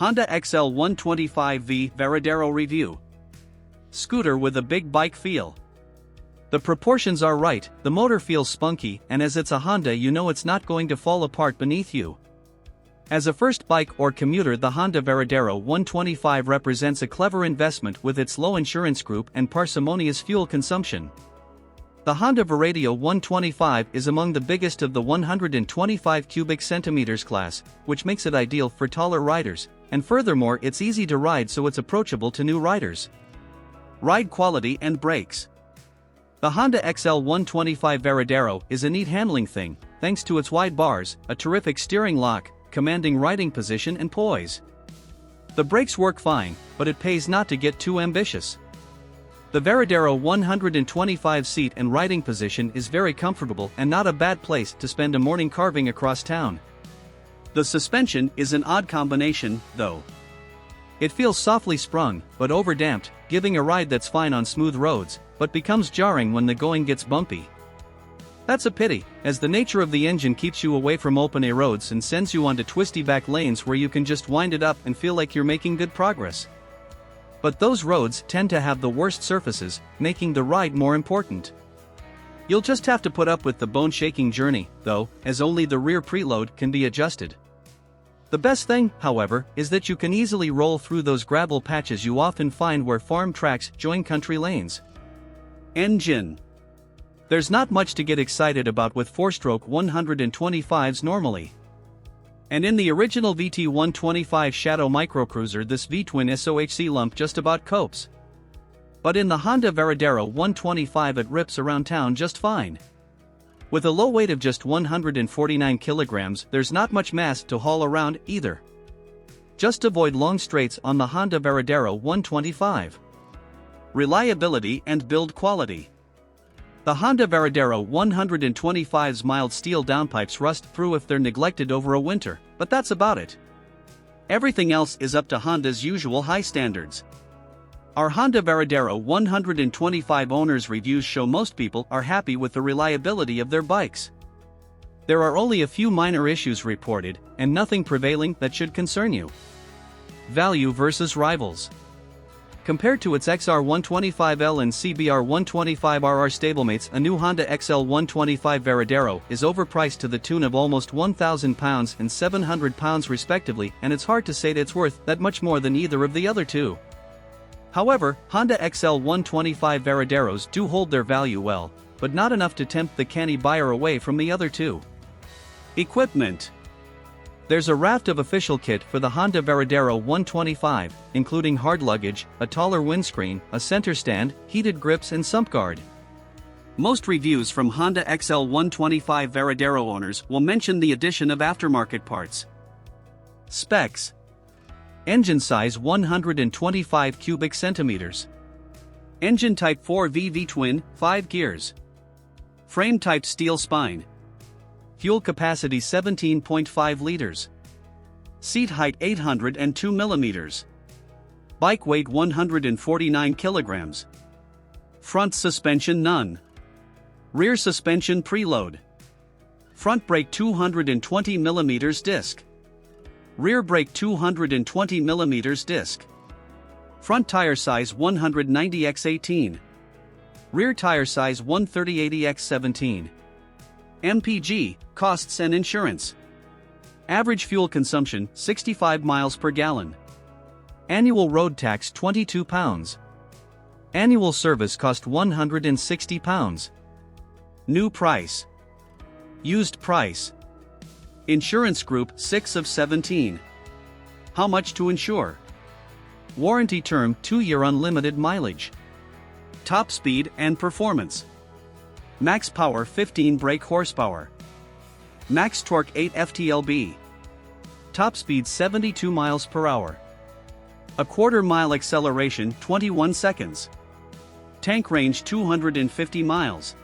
Honda XL125V Varadero Review Scooter with a big bike feel. The proportions are right, the motor feels spunky, and as it's a Honda you know it's not going to fall apart beneath you. As a first bike or commuter, the Honda Varadero 125 represents a clever investment with its low insurance group and parsimonious fuel consumption. The Honda Varadeo 125 is among the biggest of the 125 cubic centimeters class, which makes it ideal for taller riders, and furthermore it's easy to ride, so it's approachable to new riders. Ride quality and brakes. The Honda XL125 Varadero is a neat handling thing, thanks to its wide bars, a terrific steering lock, commanding riding position and poise. The brakes work fine, but it pays not to get too ambitious. The Varadero 125 seat and riding position is very comfortable and not a bad place to spend a morning carving across town. The suspension is an odd combination, though. It feels softly sprung, but overdamped, giving a ride that's fine on smooth roads, but becomes jarring when the going gets bumpy. That's a pity, as the nature of the engine keeps you away from open-air roads and sends you onto twisty back lanes where you can just wind it up and feel like you're making good progress. But those roads tend to have the worst surfaces, making the ride more important. You'll just have to put up with the bone-shaking journey, though, as only the rear preload can be adjusted. The best thing, however, is that you can easily roll through those gravel patches you often find where farm tracks join country lanes. Engine. There's not much to get excited about with 4-stroke 125s normally. And in the original VT125 Shadow microcruiser, this V-twin SOHC lump just about copes. But in the Honda Varadero 125 it rips around town just fine. With a low weight of just 149 kilograms, there's not much mass to haul around either. Just avoid long straights on the Honda Varadero 125. Reliability and build quality. The Honda Varadero 125's mild steel downpipes rust through if they're neglected over a winter, but that's about it. Everything else is up to Honda's usual high standards. Our Honda Varadero 125 owners' reviews show most people are happy with the reliability of their bikes. There are only a few minor issues reported, and nothing prevailing that should concern you. Value versus rivals. Compared to its XR125L and CBR125RR stablemates, a new Honda XL125 Varadero is overpriced to the tune of almost £1,000 and £700 respectively, and it's hard to say that it's worth that much more than either of the other two. However, Honda XL125 Varaderos do hold their value well, but not enough to tempt the canny buyer away from the other two. Equipment. There's a raft of official kit for the Honda Varadero 125, including hard luggage, a taller windscreen, a center stand, heated grips and sump guard. Most reviews from Honda XL125 Varadero owners will mention the addition of aftermarket parts. Specs. Engine size 125 cubic centimeters. Engine type 4V V-twin, 5 gears. Frame type steel spine. Fuel capacity 17.5 liters. Seat height 802 millimeters. Bike weight 149 kilograms. Front suspension none. Rear suspension preload. Front brake 220 millimeters disc. Rear brake 220 millimeters disc. Front tire size 190x18. Rear tire size 130/80x17. MPG, costs and insurance. Average fuel consumption, 65 miles per gallon. Annual road tax £22. Annual service cost £160. New price. Used price. Insurance group 6 of 17. How much to insure? Warranty term 2-year unlimited mileage. Top speed and performance. Max power 15 brake horsepower. Max torque 8 ft-lb. Top speed 72 miles per hour. A quarter-mile acceleration 21 seconds. Tank range 250 miles.